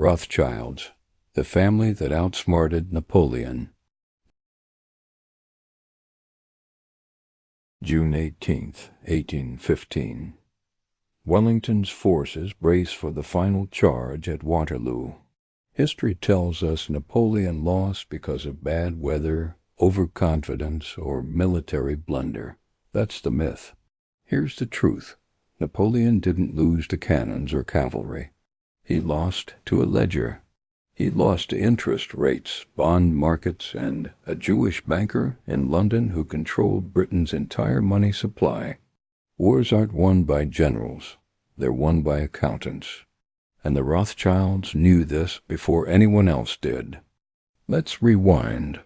Rothschilds, the family that outsmarted Napoleon. June 18th, 1815. Wellington's forces brace for the final charge at Waterloo. History tells us Napoleon lost because of bad weather, overconfidence, or military blunder. That's the myth. Here's the truth. Napoleon didn't lose to cannons or cavalry. He lost to a ledger. He lost to interest rates, bond markets, and a Jewish banker in London who controlled Britain's entire money supply. Wars aren't won by generals. They're won by accountants. And the Rothschilds knew this before anyone else did. Let's rewind.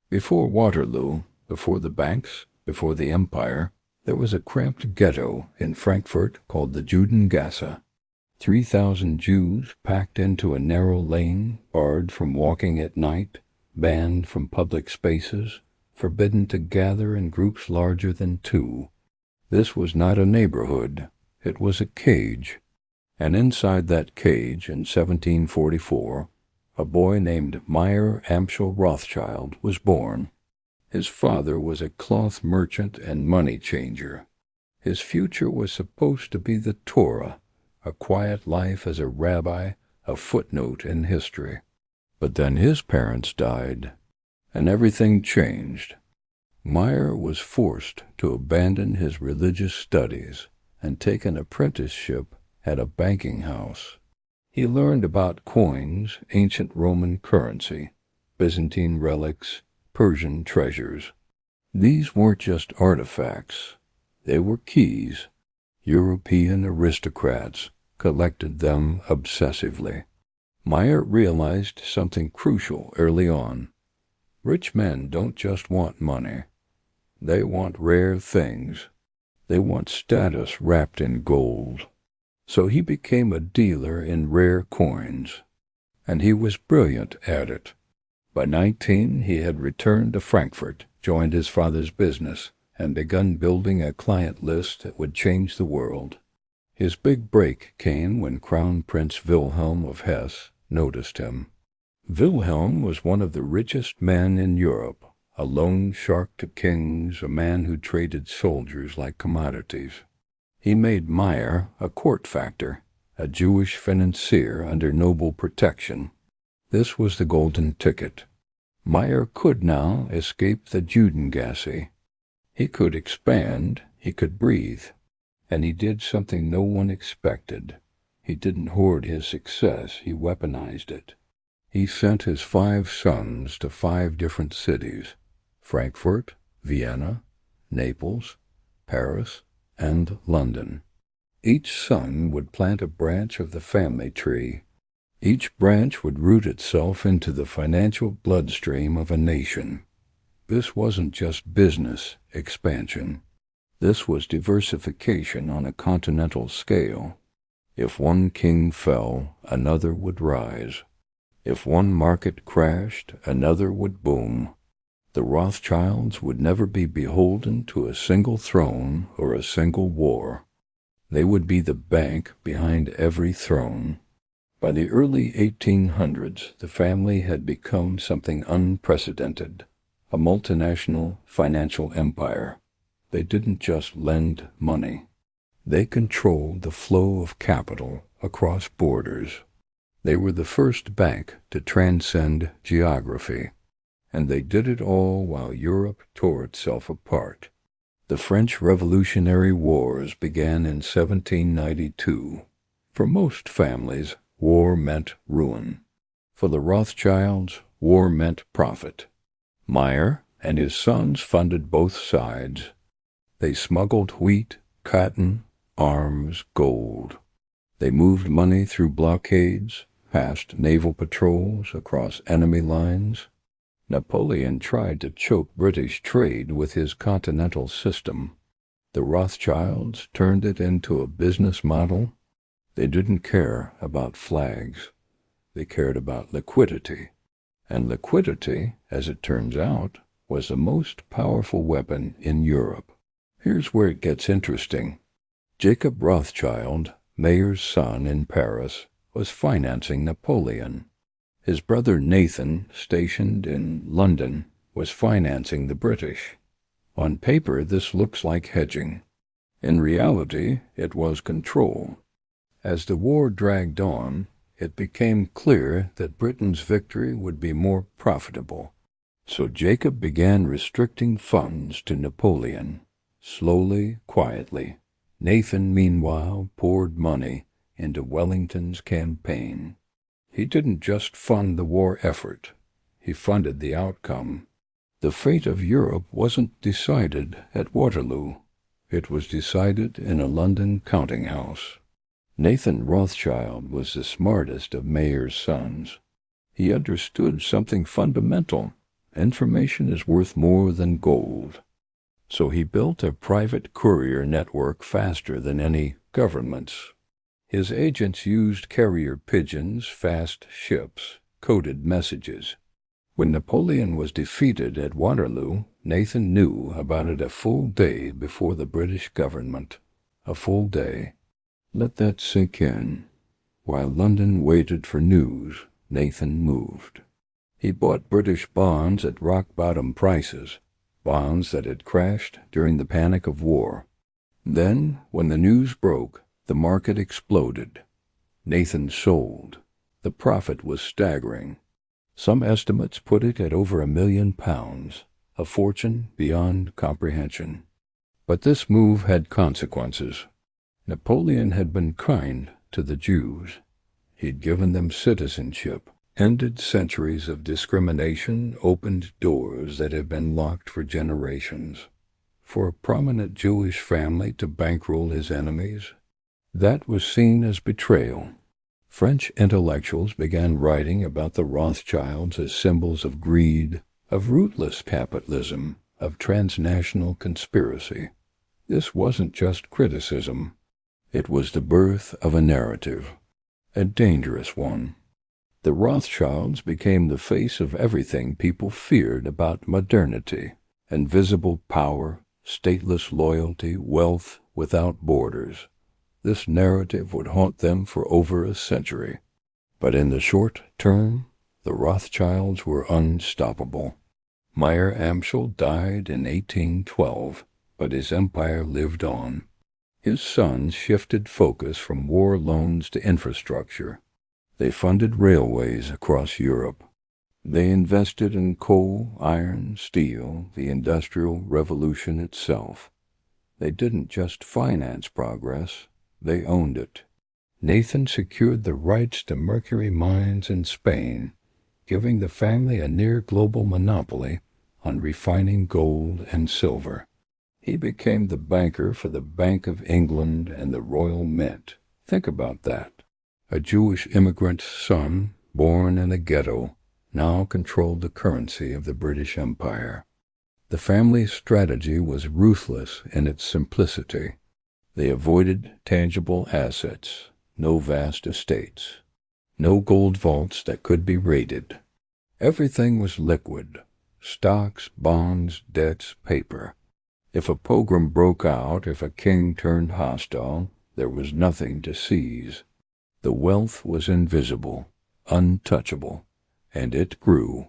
Before Waterloo, before the banks, before the empire, there was a cramped ghetto in Frankfurt called the Judengasse. 3,000 Jews packed into a narrow lane, barred from walking at night, banned from public spaces, forbidden to gather in groups larger than two. This was not a neighborhood. It was a cage. And inside that cage, in 1744, a boy named Meyer Amschel Rothschild was born. His father was a cloth merchant and money changer. His future was supposed to be the Torah, a quiet life as a rabbi, a footnote in history. But then his parents died, and everything changed. Meyer was forced to abandon his religious studies and take an apprenticeship at a banking house. He learned about coins, ancient Roman currency, Byzantine relics, Persian treasures. These weren't just artifacts. They were keys. European aristocrats collected them obsessively. Meyer realized something crucial early on. Rich men don't just want money. They want rare things. They want status wrapped in gold. So he became a dealer in rare coins, and he was brilliant at it. By 19, he had returned to Frankfurt, joined his father's business, and begun building a client list that would change the world. His big break came when Crown Prince Wilhelm of Hesse noticed him. Wilhelm was one of the richest men in Europe, a loan shark to kings, a man who traded soldiers like commodities. He made Meyer a court factor, a Jewish financier under noble protection. This was the golden ticket. Meyer could now escape the Judengasse. He could expand, he could breathe, and he did something no one expected. He didn't hoard his success, he weaponized it. He sent his 5 sons to 5 different cities: Frankfurt, Vienna, Naples, Paris, and London. Each son would plant a branch of the family tree. Each branch would root itself into the financial bloodstream of a nation. This wasn't just business expansion. This was diversification on a continental scale. If one king fell, another would rise. If one market crashed, another would boom. The Rothschilds would never be beholden to a single throne or a single war. They would be the bank behind every throne. By the early 1800s, the family had become something unprecedented, a multinational financial empire. They didn't just lend money. They controlled the flow of capital across borders. They were the first bank to transcend geography. And they did it all while Europe tore itself apart. The French Revolutionary Wars began in 1792. For most families, war meant ruin. For the Rothschilds, war meant profit. Meyer and his sons funded both sides. They smuggled wheat, cotton, arms, gold. They moved money through blockades, past naval patrols, across enemy lines. Napoleon tried to choke British trade with his continental system. The Rothschilds turned it into a business model. They didn't care about flags. They cared about liquidity. And liquidity, as it turns out, was the most powerful weapon in Europe. Here's where it gets interesting. Jacob Rothschild, mayor's son in Paris, was financing Napoleon. His brother Nathan, stationed in London, was financing the British. On paper, this looks like hedging. In reality, it was control. As the war dragged on, it became clear that Britain's victory would be more profitable. So Jacob began restricting funds to Napoleon, slowly, quietly. Nathan, meanwhile, poured money into Wellington's campaign. He didn't just fund the war effort, he funded the outcome. The fate of Europe wasn't decided at Waterloo. It was decided in a London counting house. Nathan Rothschild was the smartest of mayors' sons. He understood something fundamental. Information is worth more than gold. So he built a private courier network faster than any government's. His agents used carrier pigeons, fast ships, coded messages. When Napoleon was defeated at Waterloo, Nathan knew about it a full day before the British government. A full day. Let that sink in. While London waited for news, Nathan moved. He bought British bonds at rock-bottom prices, bonds that had crashed during the panic of war. Then, when the news broke, the market exploded. Nathan sold. The profit was staggering. Some estimates put it at over £1 million, a fortune beyond comprehension. But this move had consequences. Napoleon had been kind to the Jews. He'd given them citizenship, ended centuries of discrimination, opened doors that had been locked for generations. For a prominent Jewish family to bankroll his enemies, that was seen as betrayal. French intellectuals began writing about the Rothschilds as symbols of greed, of rootless capitalism, of transnational conspiracy. This wasn't just criticism. It was the birth of a narrative, a dangerous one. The Rothschilds became the face of everything people feared about modernity: invisible power, stateless loyalty, wealth without borders. This narrative would haunt them for over a century. But in the short term, the Rothschilds were unstoppable. Meyer Amschel died in 1812, but his empire lived on. His sons shifted focus from war loans to infrastructure. They funded railways across Europe. They invested in coal, iron, steel, the Industrial Revolution itself. They didn't just finance progress, they owned it. Nathan secured the rights to mercury mines in Spain, giving the family a near-global monopoly on refining gold and silver. He became the banker for the Bank of England and the Royal Mint. Think about that. A Jewish immigrant's son, born in a ghetto, now controlled the currency of the British Empire. The family's strategy was ruthless in its simplicity. They avoided tangible assets, no vast estates, no gold vaults that could be raided. Everything was liquid: stocks, bonds, debts, paper. If a pogrom broke out, if a king turned hostile, there was nothing to seize. The wealth was invisible, untouchable, and it grew.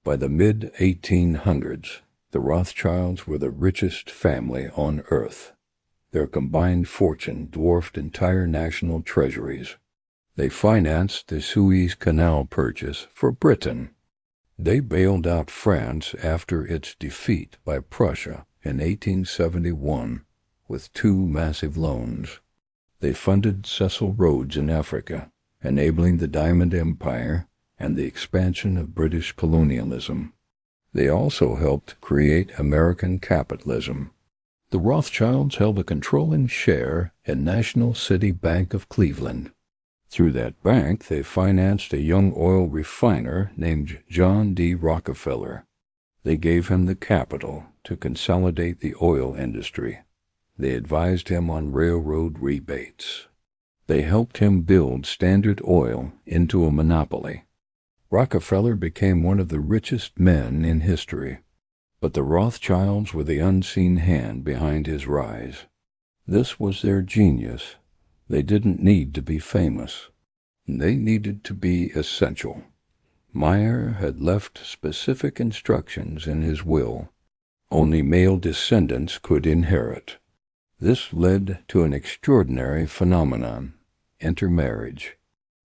By the mid-1800s, the Rothschilds were the richest family on earth. Their combined fortune dwarfed entire national treasuries. They financed the Suez Canal purchase for Britain. They bailed out France after its defeat by Prussia in 1871 with 2 massive loans. They funded Cecil Rhodes in Africa, enabling the Diamond Empire and the expansion of British colonialism. They also helped create American capitalism. The Rothschilds held a controlling share in National City Bank of Cleveland. Through that bank, they financed a young oil refiner named John D. Rockefeller. They gave him the capital to consolidate the oil industry. They advised him on railroad rebates. They helped him build Standard Oil into a monopoly. Rockefeller became one of the richest men in history. But the Rothschilds were the unseen hand behind his rise. This was their genius. They didn't need to be famous. They needed to be essential. Meyer had left specific instructions in his will. Only male descendants could inherit. This led to an extraordinary phenomenon, intermarriage.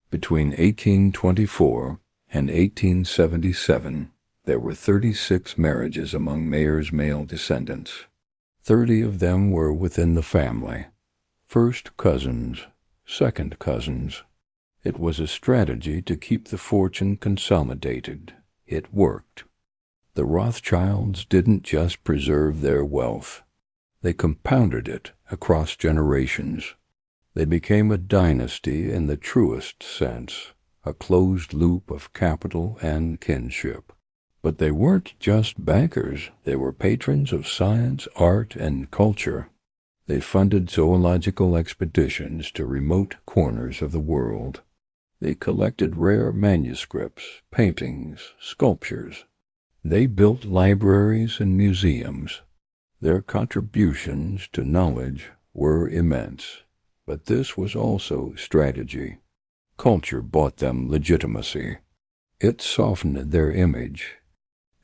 Between 1824 and 1877, there were 36 marriages among Meyer's male descendants. 30 of them were within the family. First cousins, second cousins. It was a strategy to keep the fortune consolidated. It worked. The Rothschilds didn't just preserve their wealth. They compounded it across generations. They became a dynasty in the truest sense, a closed loop of capital and kinship. But they weren't just bankers. They were patrons of science, art, and culture. They funded zoological expeditions to remote corners of the world. They collected rare manuscripts, paintings, sculptures. They built libraries and museums. Their contributions to knowledge were immense. But this was also strategy. Culture bought them legitimacy. It softened their image.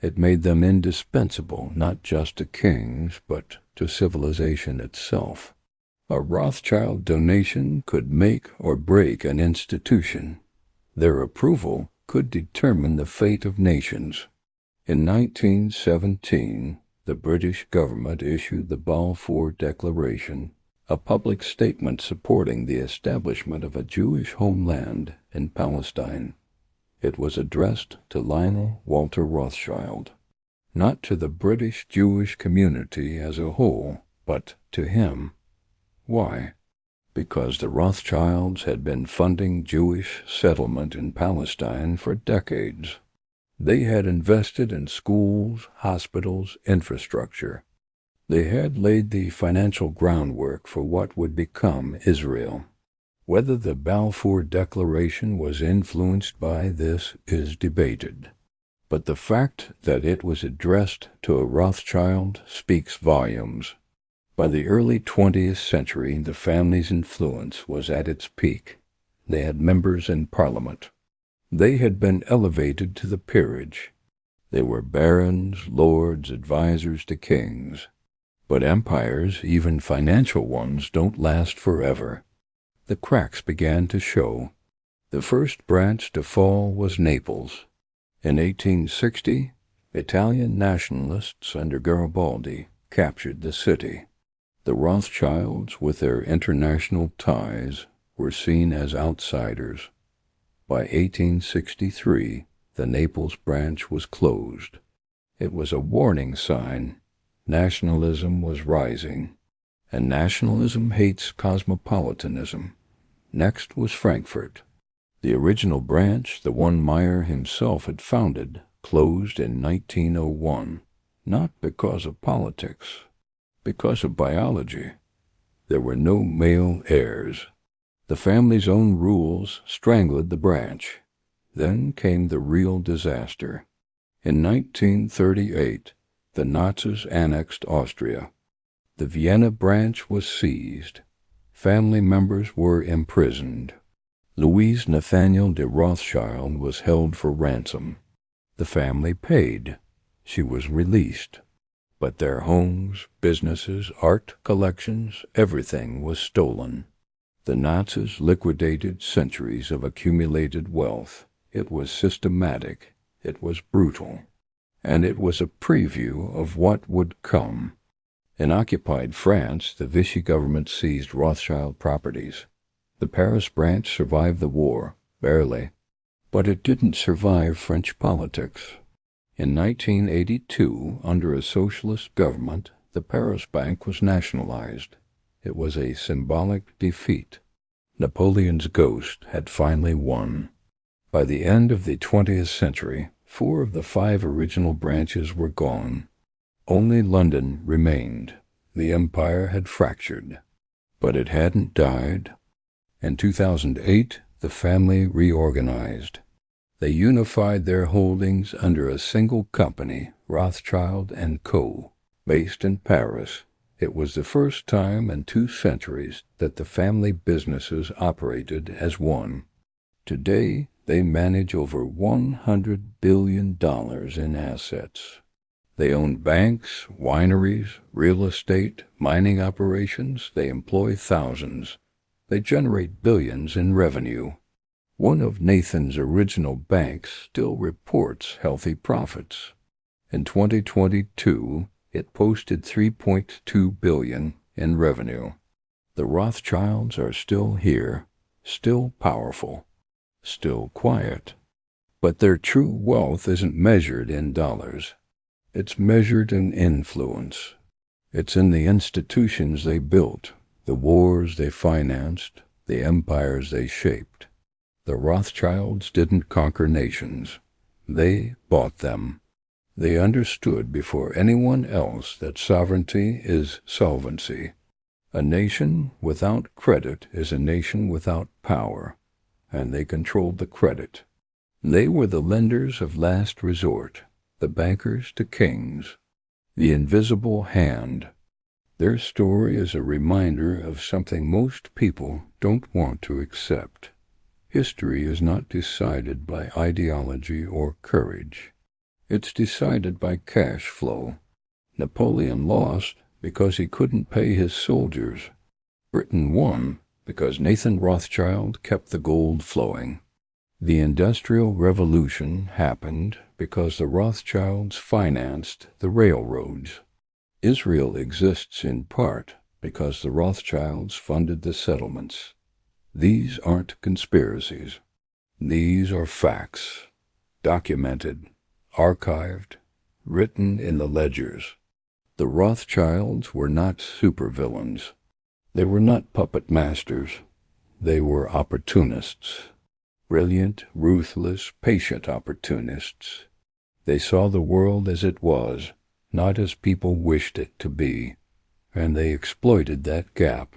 It made them indispensable not just to kings, but to civilization itself. A Rothschild donation could make or break an institution. Their approval could determine the fate of nations. In 1917, the British government issued the Balfour Declaration, a public statement supporting the establishment of a Jewish homeland in Palestine. It was addressed to Lionel Walter Rothschild, not to the British Jewish community as a whole, but to him. Why? Because the Rothschilds had been funding Jewish settlement in Palestine for decades. They had invested in schools, hospitals, infrastructure. They had laid the financial groundwork for what would become Israel. Whether the Balfour Declaration was influenced by this is debated, but the fact that it was addressed to a Rothschild speaks volumes. By the early 20th century, the family's influence was at its peak. They had members in Parliament. They had been elevated to the peerage. They were barons, lords, advisors to kings. But empires, even financial ones, don't last forever. The cracks began to show. The first branch to fall was Naples. In 1860, Italian nationalists under Garibaldi captured the city. The Rothschilds, with their international ties, were seen as outsiders. By 1863, the Naples branch was closed. It was a warning sign. Nationalism was rising, and nationalism hates cosmopolitanism. Next was Frankfurt. The original branch, the one Meyer himself had founded, closed in 1901, not because of politics, because of biology. There were no male heirs. The family's own rules strangled the branch. Then came the real disaster. In 1938, the Nazis annexed Austria. The Vienna branch was seized. Family members were imprisoned. Louise Nathaniel de Rothschild was held for ransom. The family paid. She was released. But their homes, businesses, art collections, everything was stolen. The Nazis liquidated centuries of accumulated wealth. It was systematic. It was brutal. And it was a preview of what would come. In occupied France, the Vichy government seized Rothschild properties. The Paris branch survived the war, barely. But it didn't survive French politics. In 1982, under a socialist government, the Paris Bank was nationalized. It was a symbolic defeat. Napoleon's ghost had finally won. By the end of the 20th century, 4 of the 5 original branches were gone. Only London remained. The empire had fractured. But it hadn't died. In 2008, the family reorganized. They unified their holdings under a single company, Rothschild & Co., based in Paris. It was the first time in 2 centuries that the family businesses operated as one. Today, they manage over $100 billion in assets. They own banks, wineries, real estate, mining operations. They employ thousands. They generate billions in revenue. One of Nathan's original banks still reports healthy profits. In 2022, it posted $3.2 billion in revenue. The Rothschilds are still here, still powerful, still quiet. But their true wealth isn't measured in dollars. It's measured in influence. It's in the institutions they built, the wars they financed, the empires they shaped. The Rothschilds didn't conquer nations. They bought them. They understood before anyone else that sovereignty is solvency. A nation without credit is a nation without power, and they controlled the credit. They were the lenders of last resort, the bankers to kings, the invisible hand. Their story is a reminder of something most people don't want to accept. History is not decided by ideology or courage. It's decided by cash flow. Napoleon lost because he couldn't pay his soldiers. Britain won because Nathan Rothschild kept the gold flowing. The Industrial Revolution happened because the Rothschilds financed the railroads. Israel exists in part because the Rothschilds funded the settlements. These aren't conspiracies. These are facts, documented, archived, written in the ledgers. The Rothschilds were not supervillains. They were not puppet masters. They were opportunists. Brilliant, ruthless, patient opportunists. They saw the world as it was, not as people wished it to be, and they exploited that gap.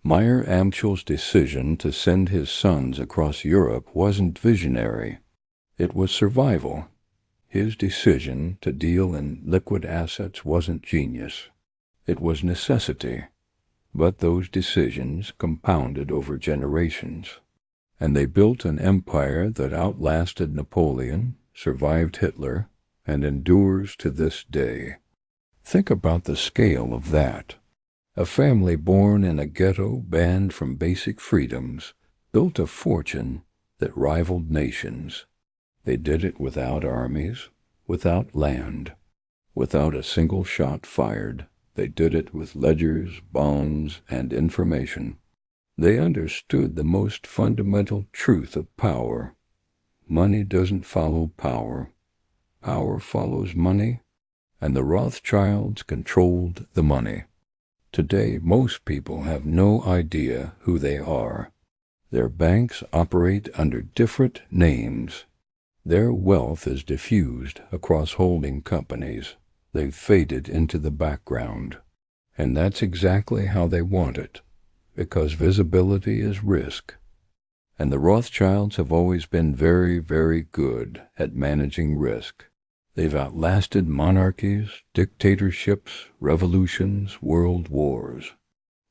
Meyer Amschel's decision to send his sons across Europe wasn't visionary. It was survival. His decision to deal in liquid assets wasn't genius. It was necessity. But those decisions compounded over generations. And they built an empire that outlasted Napoleon, survived Hitler, and endures to this day. Think about the scale of that. A family born in a ghetto banned from basic freedoms built a fortune that rivaled nations. They did it without armies, without land, without a single shot fired. They did it with ledgers, bonds, and information. They understood the most fundamental truth of power. Money doesn't follow power. Power follows money, and the Rothschilds controlled the money. Today, most people have no idea who they are. Their banks operate under different names. Their wealth is diffused across holding companies. They've faded into the background. And that's exactly how they want it, because visibility is risk. And the Rothschilds have always been very, very good at managing risk. They've outlasted monarchies, dictatorships, revolutions, world wars.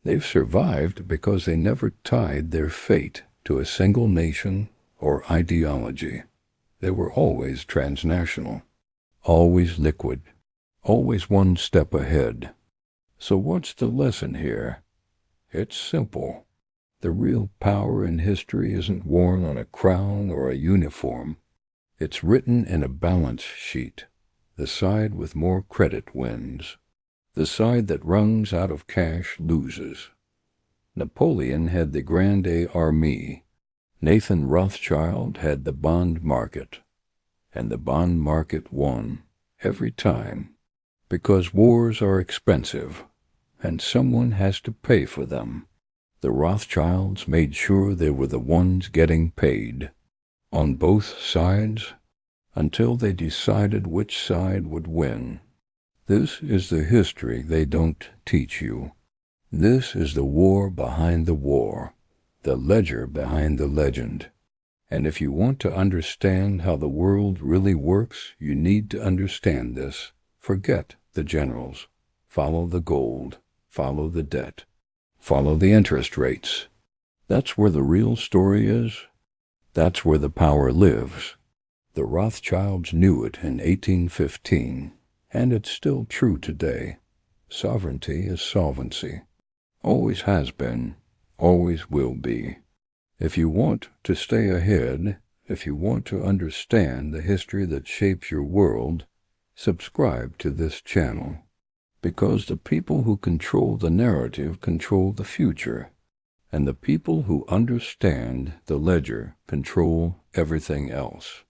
They've survived because they never tied their fate to a single nation or ideology. They were always transnational, always liquid, always one step ahead. So what's the lesson here? It's simple. The real power in history isn't worn on a crown or a uniform. It's written in a balance sheet. The side with more credit wins. The side that runs out of cash loses. Napoleon had the Grande Armée. Nathan Rothschild had the bond market. And the bond market won every time. Because wars are expensive, and someone has to pay for them. The Rothschilds made sure they were the ones getting paid. On both sides, until they decided which side would win. This is the history they don't teach you. This is the war behind the war, the ledger behind the legend. And if you want to understand how the world really works, you need to understand this. Forget the generals. Follow the gold. Follow the debt. Follow the interest rates. That's where the real story is. That's where the power lives. The Rothschilds knew it in 1815, and it's still true today. Sovereignty is solvency. Always has been, always will be. If you want to stay ahead, if you want to understand the history that shapes your world, subscribe to this channel. Because the people who control the narrative control the future, and the people who understand the ledger control everything else.